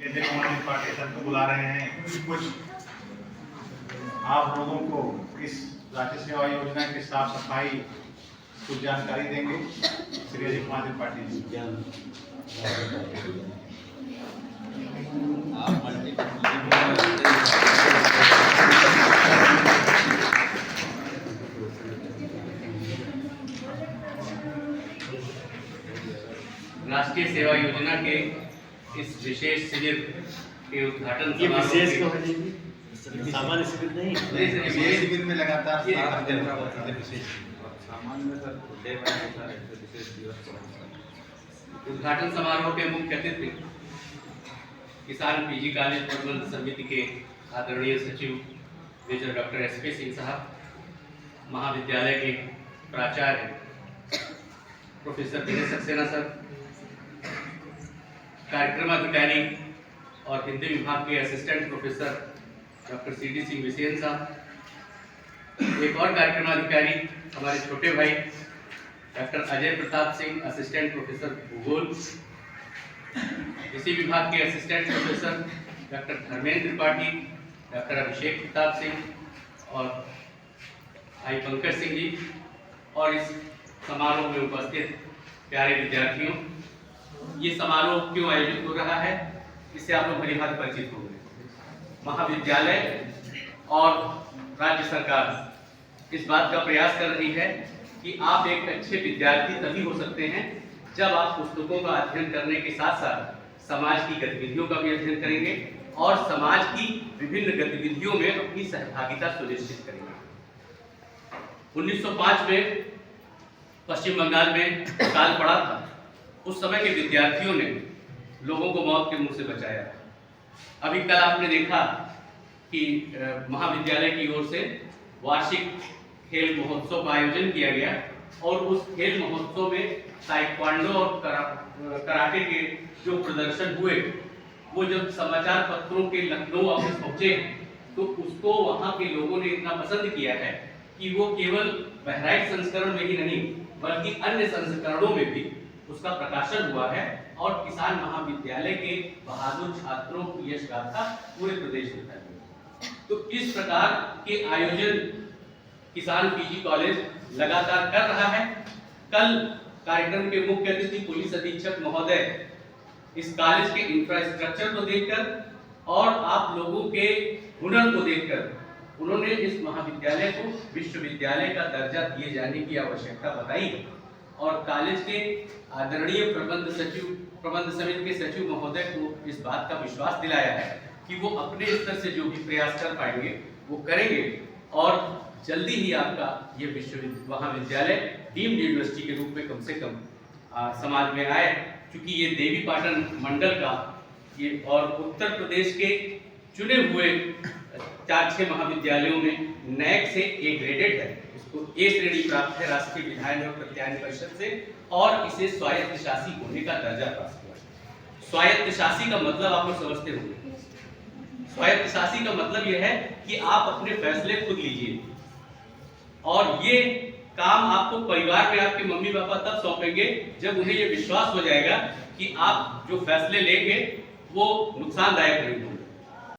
Samajwadi party सबको बुला रहे हैं। कुछ आप लोगों को इस राज्य सेवा योजना की साफ सफाई कुछ जानकारी देंगे श्री समाजवादी पार्टी राष्ट्रीय सेवा योजना के इस विशेष शिविर के उद्घाटन सामान्य शिविर नहीं, विशेष शिविर में लगातार उद्घाटन समारोह के मुख्य अतिथि किसान पीजी कॉलेज प्रबंध समिति के आदरणीय सचिव मेजर डॉक्टर SP सिंह साहब, महाविद्यालय के प्राचार्य प्रोफेसर दिनेश सक्सेना सर, कार्यक्रम अधिकारी और हिंदी विभाग के assistant professor doctor CD Singh Visen साहब, एक और कार्यक्रम अधिकारी हमारे छोटे भाई doctor Ajay Pratap Singh, assistant professor भूगोल, इसी विभाग के assistant professor doctor Dharmendra Tripathi, doctor Abhishek Pratap Singh और भाई पंकज सिंह जी, और इस समारोह में उपस्थित प्यारे विद्यार्थियों। ये समारोह क्यों आयोजित हो रहा है, इससे आप लोग भली भांति परिचित होंगे। महाविद्यालय और राज्य सरकार इस बात का प्रयास कर रही है कि आप एक अच्छे विद्यार्थी तभी हो सकते हैं जब आप पुस्तकों का अध्ययन करने के साथ साथ समाज की गतिविधियों का भी अध्ययन करेंगे और समाज की विभिन्न गतिविधियों में अपनी सहभागिता सुनिश्चित करेंगे। 1905 में पश्चिम बंगाल में काल पड़ा था। उस समय के विद्यार्थियों ने लोगों को मौत के मुंह से बचाया। अभी कल आपने देखा कि महाविद्यालय की ओर से वार्षिक खेल महोत्सव का आयोजन किया गया और उस खेल महोत्सव में ताइक्वांडो और कराटे के जो प्रदर्शन हुए, वो जब समाचार पत्रों के लखनऊ ऑफिस पहुंचे तो उसको वहां के लोगों ने इतना पसंद किया है कि वो केवल बहराइच संस्करण में ही नहीं बल्कि अन्य संस्करणों में भी उसका प्रकाशन हुआ है और किसान महाविद्यालय के बहादुर छात्रों की यश गाथा पूरे प्रदेश में फैली। तो इस प्रकार के आयोजन किसान पीजी कॉलेज लगातार कर रहा है। कल कार्यक्रम के मुख्य अतिथि पुलिस अधीक्षक महोदय इस कॉलेज के इंफ्रास्ट्रक्चर को देखकर और आप लोगों के हुनर को देखकर उन्होंने इस महाविद्यालय को विश्वविद्यालय का दर्जा दिए जाने की आवश्यकता बताई और कॉलेज के आदरणीय प्रबंध समिति के सचिव महोदय को इस बात का विश्वास दिलाया है कि वो अपने स्तर से जो भी प्रयास कर पाएंगे वो करेंगे और जल्दी ही आपका ये महाविद्यालय डीम्ड यूनिवर्सिटी के रूप में कम से कम समाज में आए, क्योंकि ये देवी पाटन मंडल का ये और उत्तर प्रदेश के चुने हुए 4-6 महाविद्यालयों में नैक से A ग्रेडेड है। इसको A श्रेणी प्राप्त है राष्ट्रीय विधायन एवं प्रत्यायन परिषद से और इसे स्वायत्त शासी होने का दर्जा प्राप्त हुआ है। स्वायत्त शासी का मतलब आप लोग समझते होंगे। स्वायत्त शासी का मतलब यह है कि आप अपने फैसले खुद लीजिए और ये काम आपको परिवार में आपके मम्मी पापा तब सौंपेंगे जब उन्हें ये विश्वास हो जाएगा कि आप जो फैसले लेंगे वो नुकसानदायक नहीं होंगे।